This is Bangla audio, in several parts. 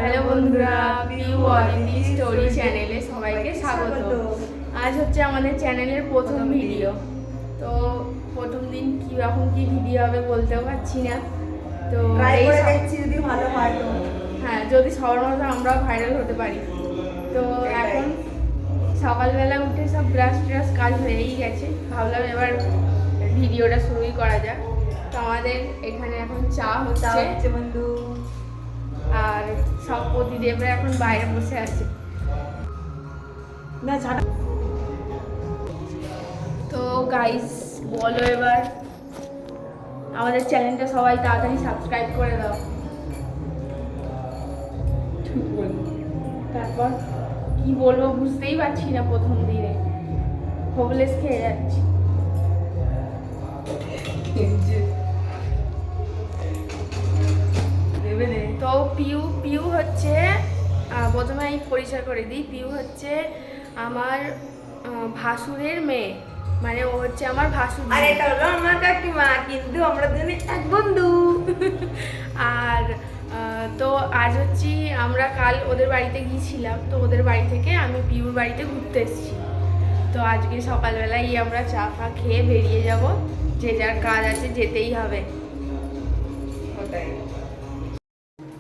হ্যালো বন্ধুরা, পিউ অদিতি স্টোরি চ্যানেলে সবাইকে স্বাগত। আজ হচ্ছে আমাদের চ্যানেলের প্রথম ভিডিও। তো প্রথম দিন কীরকম কী ভিডিও হবে বলতেও পারছি না। তো দেখছি যদি ভালো হয় তো হ্যাঁ, যদি সবার মতো আমরাও ভাইরাল হতে পারি। তো এখন সকালবেলা উঠে সব ব্রাশ ট্রাশ কাজ হয়েই গেছে, ভাবলাম এবার ভিডিওটা শুরুই করা যাক। তো আমাদের এখানে এখন চা হচ্ছে বন্ধু, আর সব প্রতিদেবরা এখন বাইরে বসে আছে। না ছাড়া তো গাইস বলো এবার, আমাদের চ্যানেলটা সবাই তাড়াতাড়ি সাবস্ক্রাইব করে দাও। তারপর কি বলবো বুঝতেই পারছি না, প্রথম দিনে হোপলেস খেয়ে যাচ্ছি। তো পিউ পিউ হচ্ছে, প্রথমে আমি পরিচয় করে দিই, পিউ হচ্ছে আমার ভাসুরের মেয়ে, মানে ও হচ্ছে আমার ভাসুর। আর এটা হলো আমার কাকিমা, কিন্তু আমরা দুজনে এক বন্ধু। আর তো আজ হচ্ছে আমরা কাল ওদের বাড়িতে গিয়েছিলাম, তো ওদের বাড়ি থেকে আমি পিউর বাড়িতে ঘুরতে এসেছি। তো আজকে সকালবেলায় আমরা চা ফা খেয়ে বেরিয়ে যাব, যে যার কাজ আছে যেতেই হবে।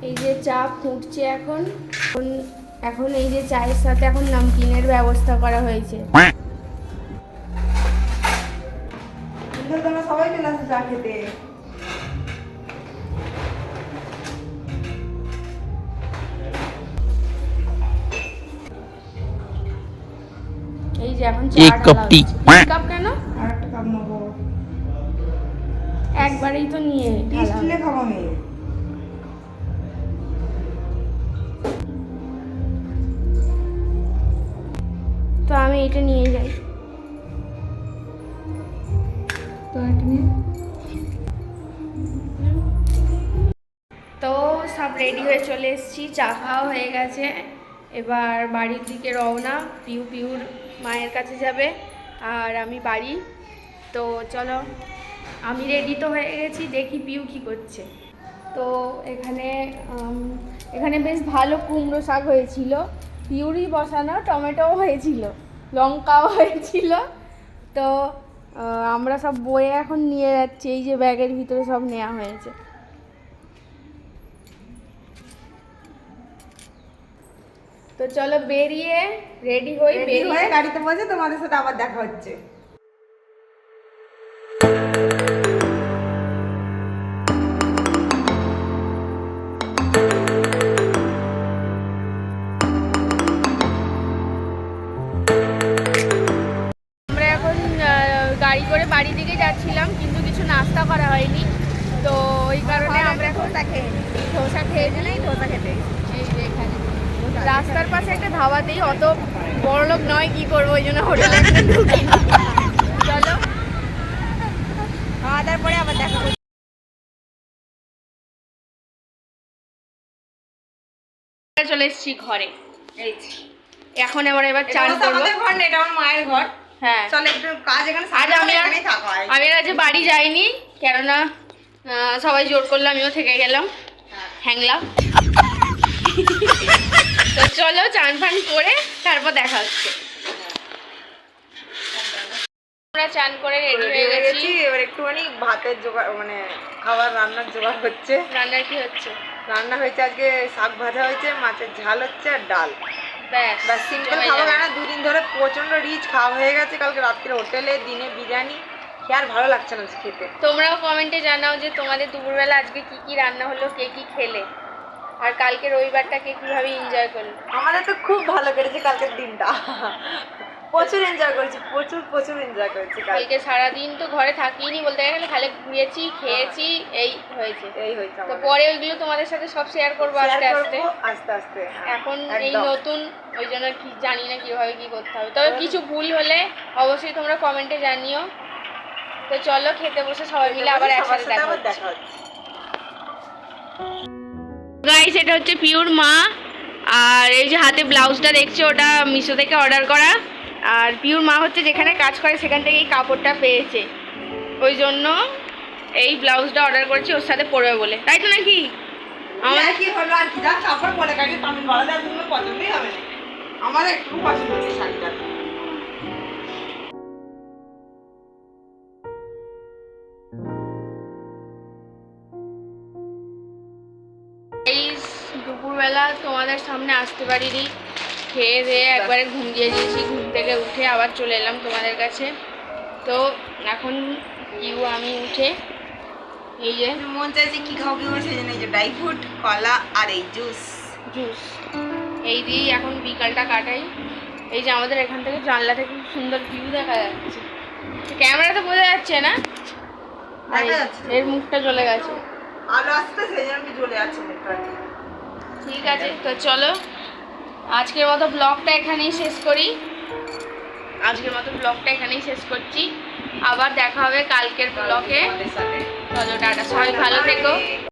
এই যে চা ফুটছে এখন এখন এই যে চায়ের সাথে এখন নামকিনের ব্যবস্থা করা হয়েছে। তোমরা সবাই চলে আসো চা খেতে। এই যে এখন এক কাপ টি। কাপ কেন? আর একটা কাপ নেবো, একবারেই তো নিয়ে স্টিলে খাবো আমি। তো আমি এটা নিয়ে যাই। তো এটা নিয়ে তো সব রেডি হয়ে চলে এসেছি, চা খাওয়া হয়ে গেছে, এবার বাড়ির দিকে রওনা। পিউ পিউর মায়ের কাছে যাবে আর আমি বাড়ি। তো চলো, আমি রেডি তো হয়ে গেছি, দেখি পিউ কি করছে। তো এখানে বেশ ভালো কুমড়ো শাক হয়েছিল, পিউরি বসানো, টমেটোও হয়েছিল, লঙ্কাও হয়েছিল। তো আমরা সব বয়ে এখন নিয়ে যাচ্ছি, এই যে ব্যাগের ভিতরে সব নেওয়া হয়েছে। তো চলো বেরিয়ে রেডি হই, বেরিয়ে গাড়িতে বসে তোমাদের সাথে আবার দেখা হচ্ছে। আমরা এখন গাড়ি করে বাড়ি দিকে যাচ্ছিলাম, কিন্তু কিছু নাস্তা করা হয়নি, তো ওই কারণে আমরা এখন ধোসা খেয়েছি। ধোসা খেতে এই যে এখানে রাস্তার পাশে একটা ধাবাতেই, অত বড় লোক নয়, কি করবো, ওই জন্য হোটেলে ঢুকি। চলো খাওয়া দাওয়ার পরে আবার দেখা হচ্ছে। চলে এসেছি ঘরে, এই এখন এবার চান করবো। ঘর না, এটা আমার মায়ের ঘর। হ্যাঁ চলো একটু কাজ এখানে আজ আমি আজ বাড়ি যাইনি, কেননা সবাই জোর করলো, আমিও থেকে গেলাম হ্যাংলা। তো চলো চান ফান করে তারপর দেখা হচ্ছে। আমরা চান করে রেডি হয়ে গেছি, এবার একটুখানি ভাতের জোগাড়, মানে খাবার রান্নার জোগাড় হচ্ছে। রান্নার কি হচ্ছে? রান্না হয়েছে আজকে শাক ভাজা হয়েছে, মাছের ঝাল হচ্ছে আর ডাল। ব্যাস সিম্পল খাবো, কেন দুদিন ধরে প্রচন্ড রিচ খাওয়া হয়ে গেছে। কালকে রাত্রে হোটেলে, দিনে বিরিয়ানি খেয়ে আর ভালো লাগছে না খেতে। তোমরাও কমেন্টে জানাও যে তোমাদের দুপুরবেলা আজকে কি কি রান্না হলো, কে কি খেলে, আর কালকে রবিবারটাকে কিভাবে এনজয় করলে। আমাদের তো খুব ভালো কেটেছে কালকের দিনটা, প্রচুর এনজয় করেছি, প্রচুর এনজয় করেছি। কালকে সারাদিন তো ঘরে থাকিনি বলতে গেলে, খালি ঘুরেছি, খেয়েছি, এই হয়েছে। তো পরে ওইগুলো তোমাদের সাথে সব শেয়ার করবো আস্তে আস্তে। এখন এই নতুন, ওই জন্য কি জানি না কিভাবে কি করতে হবে, তবে কিছু ভুল হলে অবশ্যই তোমরা কমেন্টে জানিও। তো চলো খেতে বসে সবাই মিলে আবার একসাথে দেখা হচ্ছে। গাইস, এটা হচ্ছে পিউর মা, আর এই যে হাতে ব্লাউজটা দেখছো, ওটা মিশো থেকে অর্ডার করা। আর পিউর মা হচ্ছে যেখানে কাজ করে সেখান থেকে এই কাপড়টা পেয়েছে, ওই জন্য এই ব্লাউজটা অর্ডার করেছি ওর সাথে পরবে বলে, তাই তো নাকি? আমার কি হলো আর কি, যা কাপড় পরে কাটি ধরা দেওয়ার জন্য পছন্দই হবে না। আমার একটু পছন্দ নেই শাড়িটা। এই দুপুরবেলা তোমাদের সামনে আসতে পারিনি, খেয়ে দিয়ে একবারে ঘুম দিয়ে দিয়েছি। ঘুম থেকে উঠে আবার চলে এলাম তোমাদের কাছে। তো এখন ইউ আমি উঠে এই যে মন চাইছে কি খাও কি বলছে জানি, এই যে ড্রাই ফ্রুট, কলা আর এই জুস এই দিয়েই এখন বিকালটা কাটাই। এই যে আমাদের এখান থেকে জানলা থেকে খুব সুন্দর ভিউ দেখা যাচ্ছে, ক্যামেরাতে বোঝা যাচ্ছে না, এর মুখটা চলে গেছে, আলো আসতে সেই জন্য আমি চলে যাচ্ছে মুখটা। ঠিক আছে, তো চলো আজকের মতো ব্লগটা এখানেই শেষ করি। করছি, আবার দেখা হবে কালকের ব্লগে। চলো টাটা, সবাই ভালো থেকো।